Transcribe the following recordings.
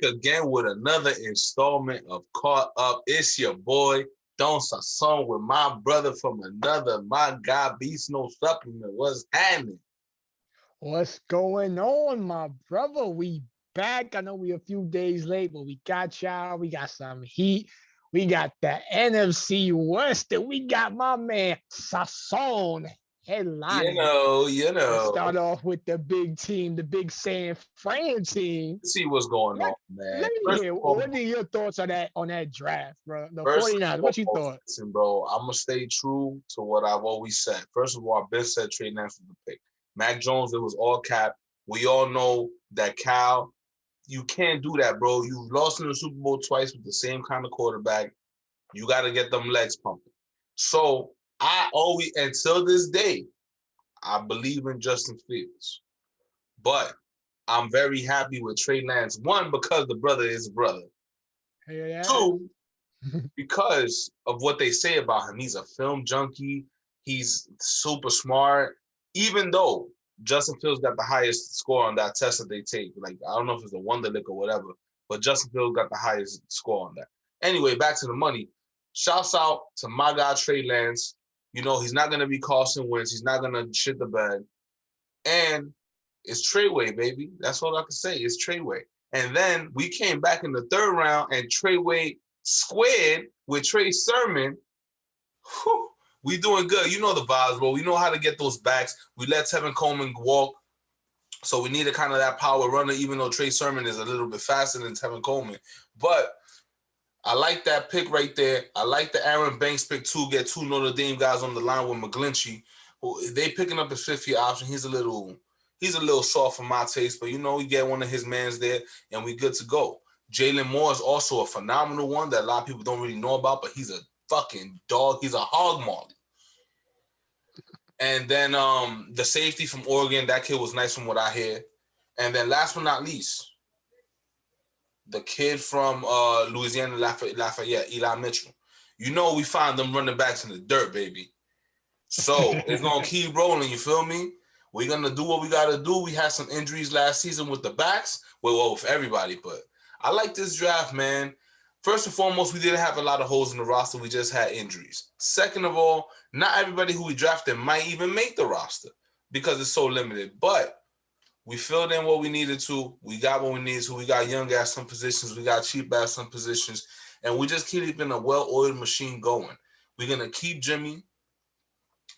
again with another installment of Caught Up. It's your boy, Don Sasson, with my brother from another, my guy, Beast No Supplement. What's happening? What's going on, my brother? We back. I know we a few days late, but we got y'all. We got some heat. We got the NFC West, and we got my man Sasson headlining. Let's start off with the big team, the big San Fran team. Let's see what's going on, man. Let me hear. What are your thoughts on that draft, bro? The First 49ers. What you thought? Listen, bro, I'm gonna stay true to what I've always said. First of all, I've been said Trey Lance was the pick. Mac Jones, it was all cap. We all know that Cal, you can't do that, bro. You've lost in the Super Bowl twice with the same kind of quarterback. You got to get them legs pumping. So I always, until this day, I believe in Justin Fields. But I'm very happy with Trey Lance. One, because the brother is a brother. Yeah. Two, because of what they say about him. He's a film junkie. He's super smart. Even though Justin Fields got the highest score on that test that they take. Like, I don't know if it's a Wonderlic or whatever, but Justin Fields got the highest score on that. Anyway, back to the money. Shouts out to my guy, Trey Lance. You know, he's not going to be Carson Wentz. He's not going to shit the bed. And it's Treyway, baby. That's all I can say. It's Treyway. And then we came back in the third round, and Treyway squared with Trey Sermon. Whew. We doing good. You know the vibes, bro. We know how to get those backs. We let Tevin Coleman walk. So we needed kind of that power runner, even though Trey Sermon is a little bit faster than Tevin Coleman. But I like that pick right there. I like the Aaron Banks pick too. Get two Notre Dame guys on the line with McGlinchey. They picking up his fifth-year option. He's a little soft for my taste, but you know, we get one of his mans there, and we good to go. Jalen Moore is also a phenomenal one that a lot of people don't really know about, but he's a fucking dog. He's a hog molly. And then the safety from Oregon, that kid was nice from what I hear. And then last but not least, the kid from Louisiana Lafayette, Eli Mitchell. You know we find them running backs in the dirt, baby. So it's going to keep rolling, you feel me? We're going to do what we got to do. We had some injuries last season with the backs. Well, with everybody, but I like this draft, man. First and foremost, we didn't have a lot of holes in the roster. We just had injuries. Second of all, not everybody who we drafted might even make the roster because it's so limited. But we filled in what we needed to. We got what we needed to. We got young at some positions. We got cheap at some positions. And we just keeping a well-oiled machine going. We're going to keep Jimmy.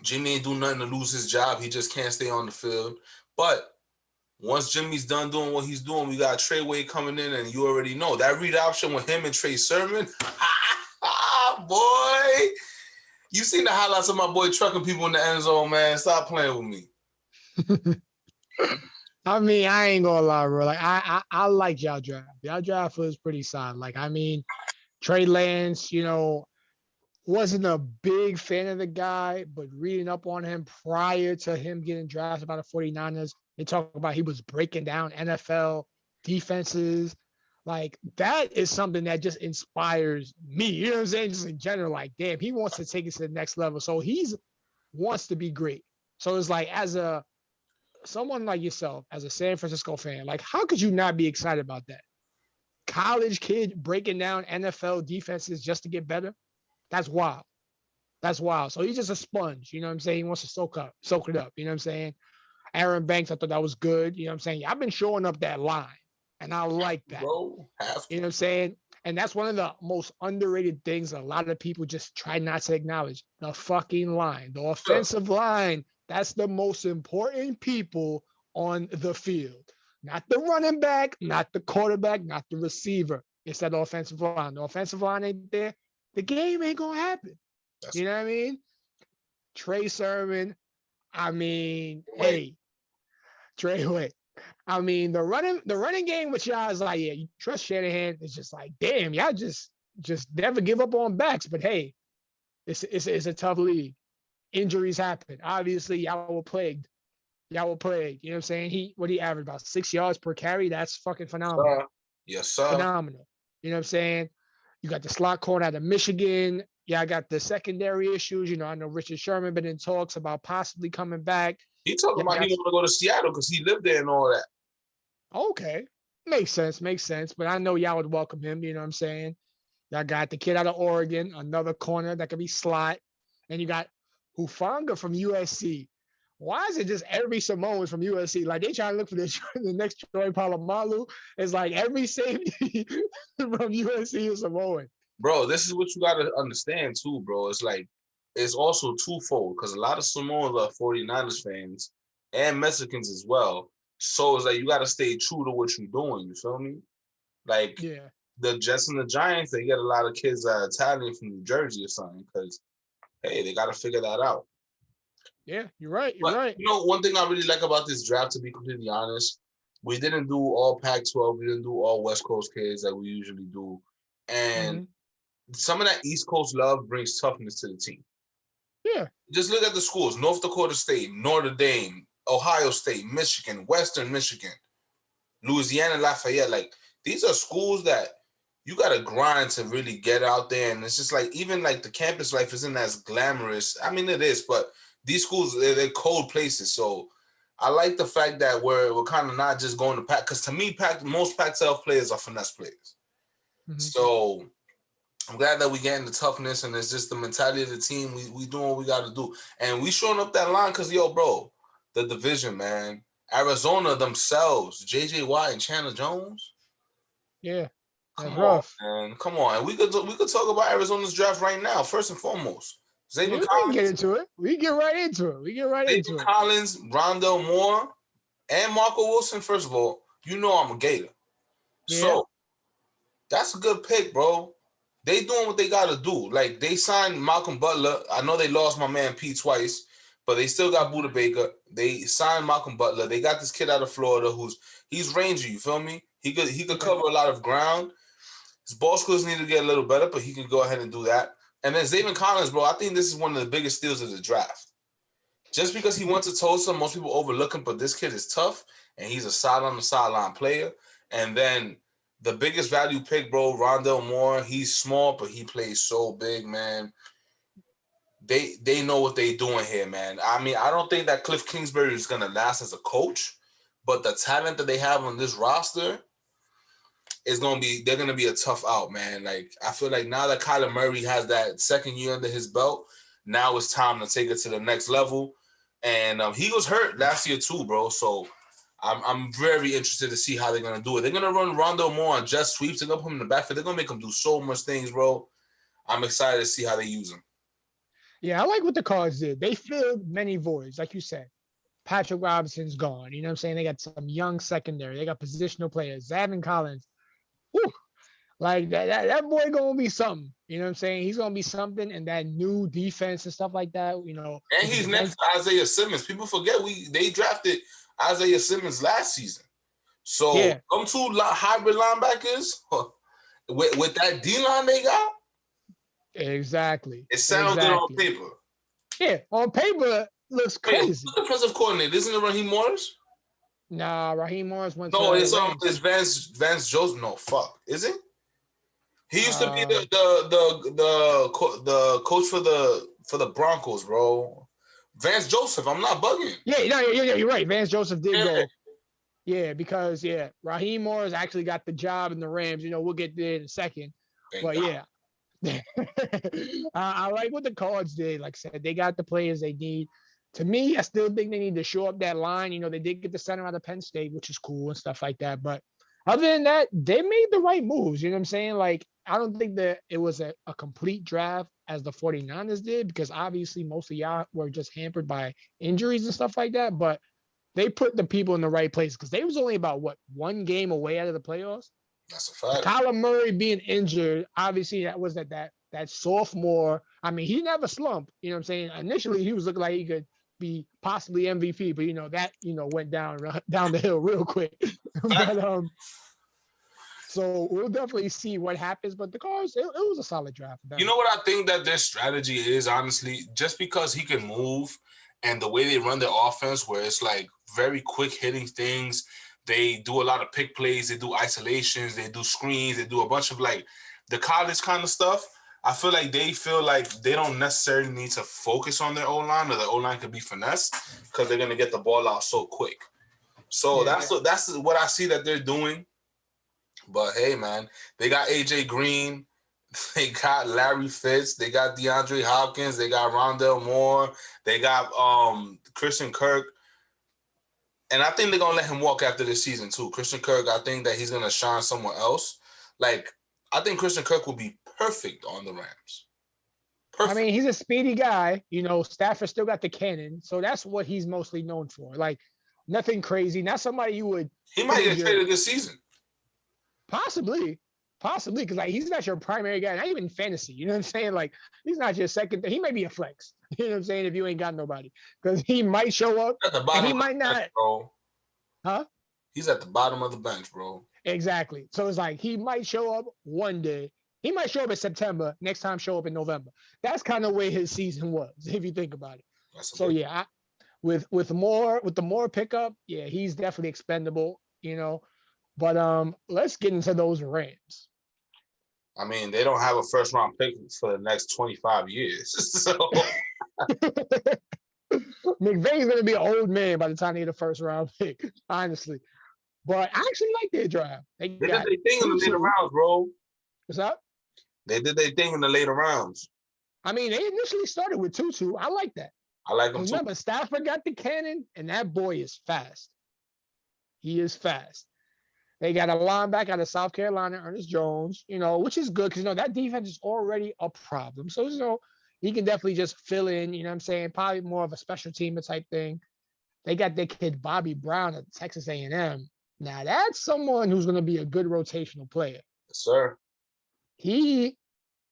Jimmy ain't do nothing to lose his job. He just can't stay on the field. But once Jimmy's done doing what he's doing, we got Treyway coming in, and you already know. That read option with him and Trey Sermon, boy. You seen the highlights of my boy trucking people in the end zone, man. Stop playing with me. I mean, I ain't gonna lie, bro. Like, I like y'all draft. Y'all draft was pretty solid. Like, I mean, Trey Lance, you know, wasn't a big fan of the guy, but reading up on him prior to him getting drafted by the 49ers, they talk about he was breaking down NFL defenses. Like, that is something that just inspires me. You know what I'm saying? Just in general, like, damn, he wants to take it to the next level. So he's wants to be great. So it's like, as someone like yourself, as a San Francisco fan, like, how could you not be excited about that? College kid breaking down NFL defenses just to get better? That's wild. That's wild. So he's just a sponge. You know what I'm saying? He wants to soak it up. You know what I'm saying? Aaron Banks, I thought that was good. You know what I'm saying? I've been showing up that line, and I like that. Bro, you know what I'm saying? And that's one of the most underrated things a lot of people just try not to acknowledge. The fucking line. The offensive line. That's the most important people on the field. Not the running back, not the quarterback, not the receiver. It's that offensive line. The offensive line ain't there. The game ain't going to happen. You know what I mean? Trey Sermon. I mean, hey, Treyway. I mean, the running game with y'all is like, yeah, you trust Shanahan. It's just like, damn, y'all just never give up on backs. But hey, it's a tough league. Injuries happen. Obviously, y'all were plagued. You know what I'm saying? He averaged about 6 yards per carry. That's fucking phenomenal. Yes, sir. Phenomenal. You know what I'm saying? You got the slot corner out of Michigan. Yeah, I got the secondary issues. You know, I know Richard Sherman been in talks about possibly coming back. He talking about he want to go to Seattle because he lived there and all that. Okay. Makes sense. Makes sense. But I know y'all would welcome him. You know what I'm saying? Y'all got the kid out of Oregon, another corner that could be slot, and you got Hufanga from USC. Why is it just every Samoan from USC? Like they trying to look for the next Troy Polamalu. It's like every safety from USC is Samoan. Bro, this is what you gotta understand too, bro. It's like it's also twofold because a lot of Samoans are 49ers fans and Mexicans as well. So it's like you gotta stay true to what you're doing. You feel me? Like Yeah. the Jets and the Giants, they get a lot of kids that are Italian from New Jersey or something because hey, they gotta figure that out. Yeah, you're right. You're But right. you know, one thing I really like about this draft, to be completely honest, we didn't do all Pac-12, we didn't do all West Coast kids that we usually do, and some of that East Coast love brings toughness to the team. Yeah. Just look at the schools: North Dakota State, Notre Dame, Ohio State, Michigan, Western Michigan, Louisiana Lafayette. Like these are schools that you got to grind to really get out there, and it's just like even like the campus life isn't as glamorous. I mean, it is, but these schools they're cold places. So I like the fact that we're kind of not just going to Pac, because to me, most Pac-12 players are finesse players. So I'm glad that we getting the toughness, and it's just the mentality of the team. We doing what we got to do, and we showing up that line because yo, bro, the division, man. Arizona themselves, J.J. Watt and Chandler Jones. Yeah. That's Come on, rough. man. Come on. And we could talk about Arizona's draft right now, first and foremost. Yeah, we can get into it. We get right into it. Zayvon Collins, Rondell Moore, and Marco Wilson. First of all, you know I'm a Gator. Yeah. So that's a good pick, bro. They doing what they got to do. Like, they signed Malcolm Butler. I know they lost my man Pete twice, but they still got Buda Baker. They signed Malcolm Butler. They got this kid out of Florida he's rangy, you feel me? He could cover a lot of ground. His ball skills need to get a little better, but he can go ahead and do that. And then Zayvon Collins, bro, I think this is one of the biggest steals of the draft. Just because he went to Tulsa, most people overlook him, but this kid is tough, and he's a sideline player. And then the biggest value pick, bro, Rondell Moore, he's small, but he plays so big, man. They know what they're doing here, man. I mean, I don't think that Cliff Kingsbury is going to last as a coach, but the talent that they have on this roster – they're gonna be a tough out, man. Like I feel like now that Kyler Murray has that second year under his belt, now it's time to take it to the next level. And he was hurt last year too, bro. So I'm very interested to see how they're gonna do it. They're gonna run Rondo Moore on jet sweeps. They're gonna put him in the backfield. They're gonna make him do so much things, bro. I'm excited to see how they use him. Yeah, I like what the Cards did. They filled many voids, like you said. Patrick Robinson's gone. You know what I'm saying? They got some young secondary. They got positional players. Zayvon Collins. Whew, like that boy gonna be something. You know what I'm saying? He's gonna be something, and that new defense and stuff like that. You know, and he's next to Isaiah Simmons. People forget they drafted Isaiah Simmons last season. So them two hybrid linebackers with that D line they got. Exactly. It sounds good on paper. Yeah, on paper looks crazy. Who's the defensive coordinator? Isn't it Raheem Morris? Nah, Raheem Morris went. No, it's Vance Joseph. No, fuck. Is it? He used to be the coach for the Broncos, bro. Vance Joseph. I'm not bugging. Yeah, no, you're right. Vance Joseph did go. Yeah, because Raheem Morris actually got the job in the Rams. You know, we'll get there in a second. But yeah. I like what the Cards did. Like I said, they got the players they need. To me, I still think they need to shore up that line. You know, they did get the center out of Penn State, which is cool and stuff like that. But other than that, they made the right moves. You know what I'm saying? Like, I don't think that it was a complete draft as the 49ers did, because obviously most of y'all were just hampered by injuries and stuff like that. But they put the people in the right place, because they was only about, one game away out of the playoffs? That's a fact. Kyler Murray being injured, obviously that was that sophomore. I mean, he never slumped. You know what I'm saying? Initially, he was looking like he could be possibly MVP, but that went down the hill real quick. But so we'll definitely see what happens. But the Cards, it was a solid draft. You know what I think that their strategy is, honestly, just because he can move and the way they run their offense, where it's like very quick hitting things. They do a lot of pick plays. They do isolations. They do screens. They do a bunch of like the college kind of stuff. I feel like they don't necessarily need to focus on their O-line, or the O-line could be finesse, because they're going to get the ball out so quick. So that's what I see that they're doing. But hey, man, they got AJ Green, they got Larry Fitz, they got DeAndre Hopkins, they got Rondell Moore, they got Christian Kirk. And I think they're gonna let him walk after this season too. Christian Kirk, I think that he's gonna shine somewhere else. Like, I think Christian Kirk will be perfect on the Rams. Perfect. I mean, he's a speedy guy. You know, Stafford still got the cannon, so that's what he's mostly known for. Like, nothing crazy. Not somebody you would. He might get traded this season. Possibly, because like he's not your primary guy, not even fantasy. You know what I'm saying? Like, he's not your second. He may be a flex. You know what I'm saying? If you ain't got nobody, because he might show up at the bottom. And he might not. Bench, bro. Huh? He's at the bottom of the bench, bro. Exactly. So it's like he might show up one day. He might show up in September. Next time, show up in November. That's kind of where his season was, if you think about it. So yeah, with the more pickup, yeah, he's definitely expendable. You know, but let's get into those Rams. I mean, they don't have a first round pick for the next 25 years. So McVay's gonna be an old man by the time they get a first round pick, honestly. But I actually like their draft. They did their thing in the later rounds, bro. What's up? They did their thing in the later rounds. I mean, they initially started with Tutu. I like that. I like him too. Remember, Stafford got the cannon, and that boy is fast. He is fast. They got a linebacker out of South Carolina, Ernest Jones, you know, which is good because, you know, that defense is already a problem. So, you know, he can definitely just fill in, you know what I'm saying, probably more of a special teamer type thing. They got their kid Bobby Brown at Texas A&M. Now, that's someone who's going to be a good rotational player. Yes, sir. He's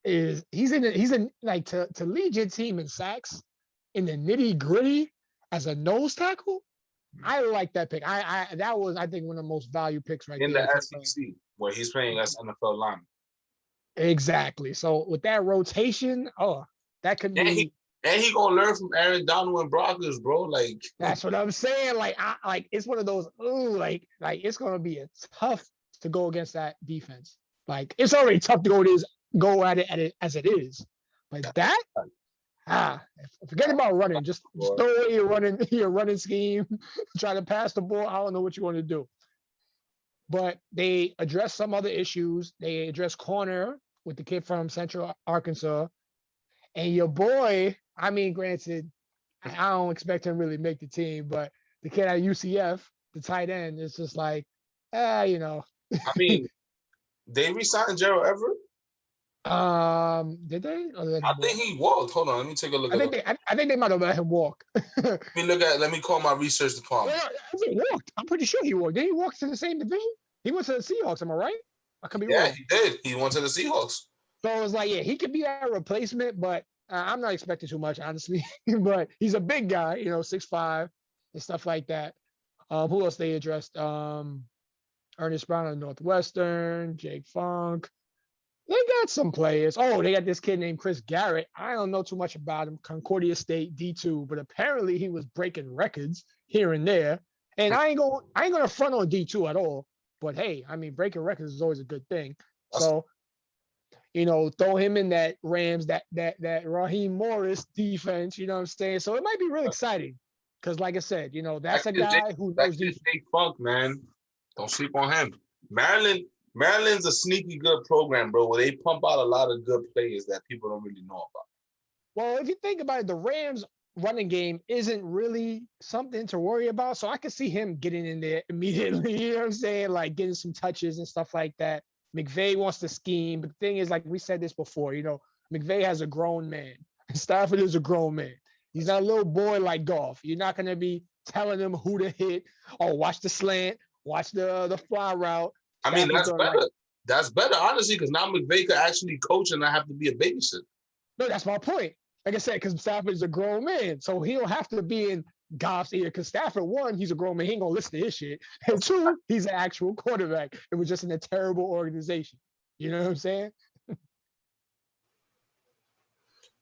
in like to lead your team in sacks in the nitty gritty as a nose tackle. I like that pick. That was, I think, one of the most valued picks right in there. In the SEC, where he's playing as NFL lineman. Exactly. So with that rotation, that could be. And he gonna learn from Aaron Donald and Broncos, bro. Like, that's what I'm saying. Like, it's one of those. Like it's gonna be tough to go against that defense. Like, it's already tough to go at it as it is. But forget about running. Just throw away your running scheme. Try to pass the ball. I don't know what you want to do. But they address some other issues. They address corner with the kid from Central Arkansas. And your boy, I mean, granted, I don't expect him to really make the team, but the kid at UCF, the tight end, is just like, you know. I mean, they re-signed Gerald Everett? Did they? I think he walked. Hold on, let me take a look. I think they might have let him walk. Let me call my research department. Yeah, he walked. I'm pretty sure he walked. Did he walk to the same division? He went to the Seahawks. Am I right? I could be wrong. Yeah, he did. He went to the Seahawks. So it was like, yeah, he could be that replacement, but I'm not expecting too much, honestly. But he's a big guy, you know, 6'5" and stuff like that. Who else they addressed? Ernest Brown of Northwestern, Jake Funk. They got some players. Oh, they got this kid named Chris Garrett. I don't know too much about him. Concordia State D2, but apparently he was breaking records here and there. And I ain't gonna front on D2 at all. But hey, I mean, breaking records is always a good thing. So, you know, throw him in that Rams, that Raheem Morris defense. You know what I'm saying? So it might be really exciting because, like I said, you know, that's a guy who knows defense. Jake Funk, man, don't sleep on him. Maryland's a sneaky good program, bro, where they pump out a lot of good players that people don't really know about. Well, if you think about it, the Rams running game isn't really something to worry about. So I could see him getting in there immediately, you know what I'm saying? Like getting some touches and stuff like that. McVay wants to scheme. But the thing is, like we said this before, you know, McVay has a grown man. Stafford is a grown man. He's not a little boy like Goff. You're not going to be telling him who to hit. Oh, watch the slant. Watch the fly route. I mean, that's better. That's better, honestly, because now McVay could actually coach and not have to be a babysitter. No, that's my point. Like I said, because Stafford is a grown man, so he don't have to be in Goff's ear. Because Stafford, one, he's a grown man, he ain't gonna listen to his shit, and two, he's an actual quarterback. It was just in a terrible organization. You know what I'm saying?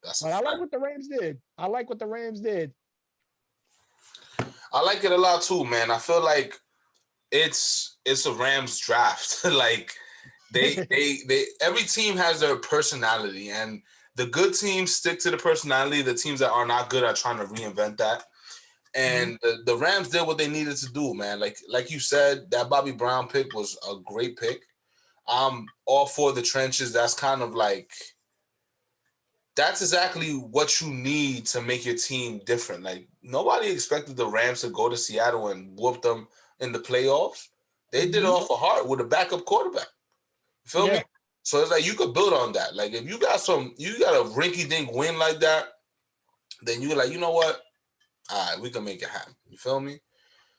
But I like what the Rams did. I like it a lot too, man. I feel like it's a Rams draft. Like they every team has their personality, and the good teams stick to the personality. The teams that are not good are trying to reinvent that. And the Rams did what they needed to do, man. Like you said, that Bobby Brown pick was a great pick. I'm all for the trenches. That's kind of like that's exactly what you need to make your team different. Like nobody expected the Rams to go to Seattle and whoop them in the playoffs. They did it off of heart with a backup quarterback. You feel me? So it's like you could build on that. Like if you got a rinky-dink win like that, then you're like, you know what? All right, we can make it happen. You feel me?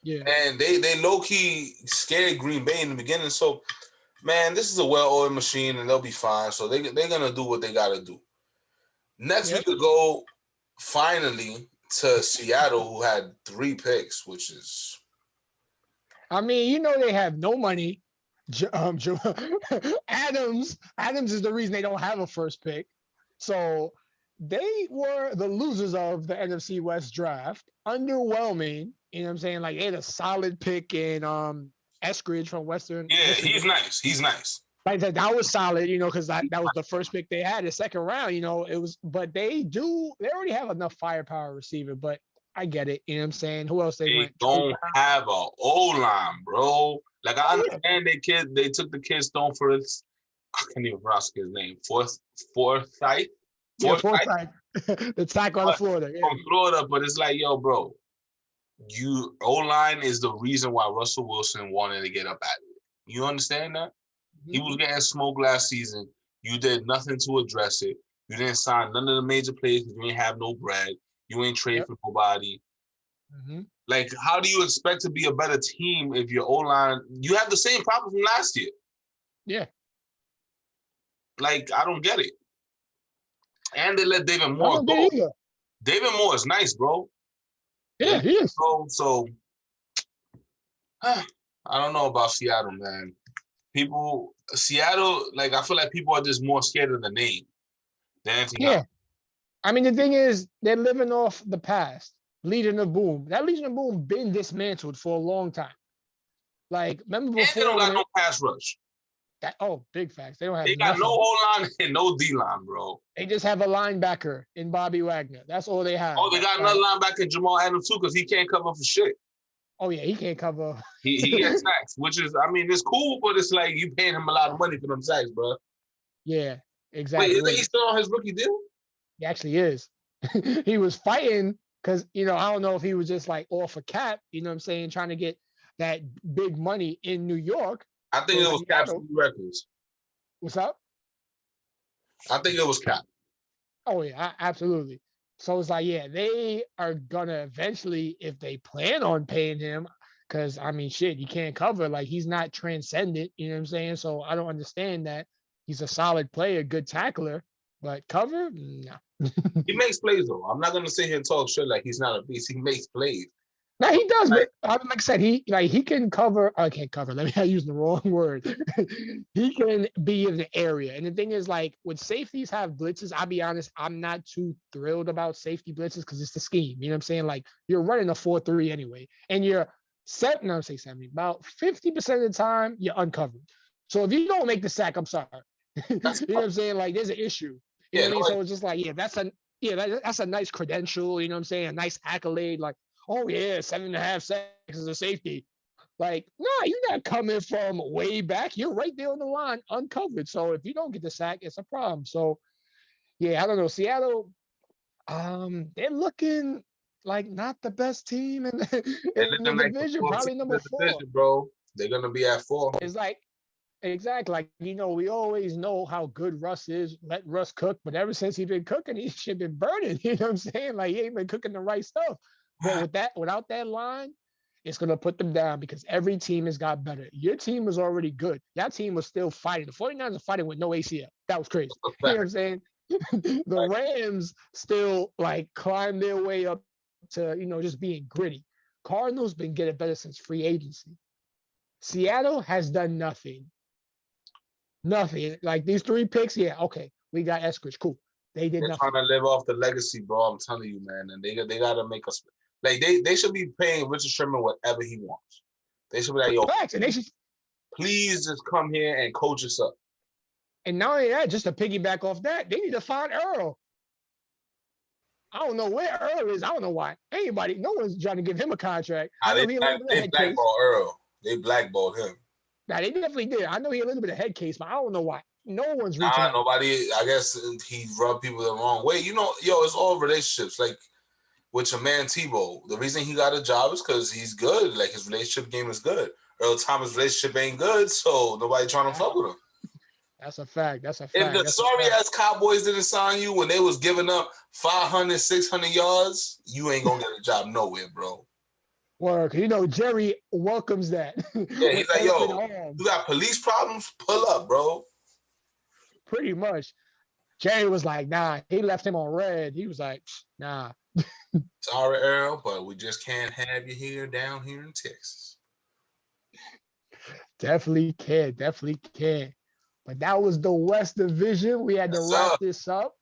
Yeah. And they low-key scared Green Bay in the beginning. So, man, this is a well-oiled machine, and they'll be fine. So they're going to do what they got to do. Next, we could go finally to Seattle, who had 3 picks, which is... I mean, you know they have no money. Adams is the reason they don't have a first pick. So they were the losers of the NFC West draft. Underwhelming. You know what I'm saying? Like they had a solid pick in Eskridge from Western. Yeah, Michigan. He's nice. Like that was solid, you know, because that was the first pick they had. The second round, you know, it was, but they already have enough firepower receiver, but I get it. You know what I'm saying? Who else they went? Don't have a O-line, bro. Like I understand they took the kid Stone for his, I can't even pronounce his name. Forsythe. The tackle on Florida. Yeah. From Florida, but it's like, yo, bro, O-line is the reason why Russell Wilson wanted to get up at it. You understand that? Mm-hmm. He was getting smoked last season. You did nothing to address it. You didn't sign none of the major players because you ain't have no bread. You ain't trade for nobody. Mm-hmm. Like, how do you expect to be a better team if your O-line... You have the same problem from last year. Yeah. Like, I don't get it. And they let David Moore go. David Moore is nice, bro. Yeah, he is. So I don't know about Seattle, man. Seattle, like, I feel like people are just more scared of the name than anything else. I mean, the thing is, they're living off the past. Legion of Boom. That Legion of Boom been dismantled for a long time. Like, remember before? And they don't got no pass rush. Big facts. They don't have. They got no O-line and no D-line, bro. They just have a linebacker in Bobby Wagner. That's all they have. Oh, they got another linebacker, Jamal Adams, too, because he can't cover for shit. Oh, yeah, he can't cover. He gets sacks, which is, I mean, it's cool, but it's like you paying him a lot of money for them sacks, bro. Yeah, exactly. Wait, is he still on his rookie deal? He actually is. He was fighting because, you know, I don't know if he was just like off a cap, you know what I'm saying, trying to get that big money in New York. I think it was Cap's records. What's up? I think it was Cap. Oh, yeah, absolutely. So it's like, yeah, they are going to eventually, if they plan on paying him, because, I mean, shit, you can't cover. Like, he's not transcendent, you know what I'm saying? So I don't understand that. He's a solid player, good tackler, but cover? No. He makes plays, though. I'm not going to sit here and talk shit like he's not a beast. He makes plays. No, he does, but like I said, he can cover. I can't cover. Let me use the wrong word. He can be in the area, and the thing is, like when safeties have blitzes, I'll be honest, I'm not too thrilled about safety blitzes because it's the scheme. You know what I'm saying? Like you're running a 4-3 anyway, and you're about 50% of the time you're uncovered. So if you don't make the sack, I'm sorry. You know what I'm saying? Like there's an issue. You know what I mean? So it's just like, that's a nice credential. You know what I'm saying? A nice accolade, like. Oh, yeah, 7.5 sacks as a safety. Like, no, you're not coming from way back. You're right there on the line, uncovered. So if you don't get the sack, it's a problem. So, yeah, I don't know. Seattle, they're looking like not the best team in the division, probably number 4. Division, bro. They're going to be at 4. It's like, exactly. Like, you know, we always know how good Russ is. Let Russ cook. But ever since he's been cooking, he's shit been burning. You know what I'm saying? Like, he ain't been cooking the right stuff. But without that line, it's going to put them down because every team has got better. Your team was already good. That team was still fighting. The 49ers are fighting with no ACL. That was crazy. You know what I'm saying? The Rams still, like, climbed their way up to, you know, just being gritty. Cardinals been getting better since free agency. Seattle has done nothing. Nothing. Like, these 3 picks, yeah, okay. We got Eskridge. Cool. They're nothing. Trying to live off the legacy, bro. I'm telling you, man. And they got to make us... Like, they should be paying Richard Sherman whatever he wants. They should be like, yo, please just come here and coach us up. And not only that, just to piggyback off that, they need to find Earl. I don't know where Earl is. I don't know why. No one's trying to give him a contract. They blackballed Earl. They blackballed him. Nah, they definitely did. I know he had a little bit of head case, but I don't know why. No one's reaching Nah, out. nobody. I guess he rubbed people the wrong way. You know, yo, it's all relationships. Like with your man Tebow, the reason he got a job is because he's good. Like his relationship game is good. Earl Thomas' relationship ain't good, so nobody trying to fuck with him. That's a fact. That's a If fact. the That's a sorry fact. ass Cowboys didn't sign you when they was giving up 500, 600 yards, you ain't gonna get a job nowhere, bro. Work. You know, Jerry welcomes that Yeah, with he's like, open yo, you arms. got police problems? Pull up, bro. Pretty much. Jerry was like, nah, he left him on red. He was like, nah. Sorry, Earl, but we just can't have you here down here in Texas. Definitely can. Definitely can. But that was the West Division. We had to Yes, wrap sir. this up.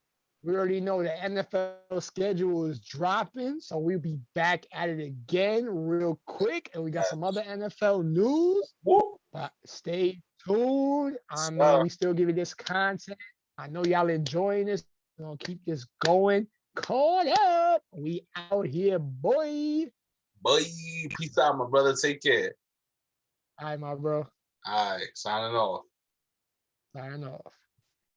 We already know the NFL schedule is dropping, so we'll be back at it again real quick. And we got some other NFL news. Whoop. But stay tuned. I Yes, mean, sir. we still give you this content. I know y'all enjoying this. We're gonna keep this going. Caught up. We out here, boy. Bye. Peace out, my brother. Take care. All right, my bro. All right, signing off. Signing off.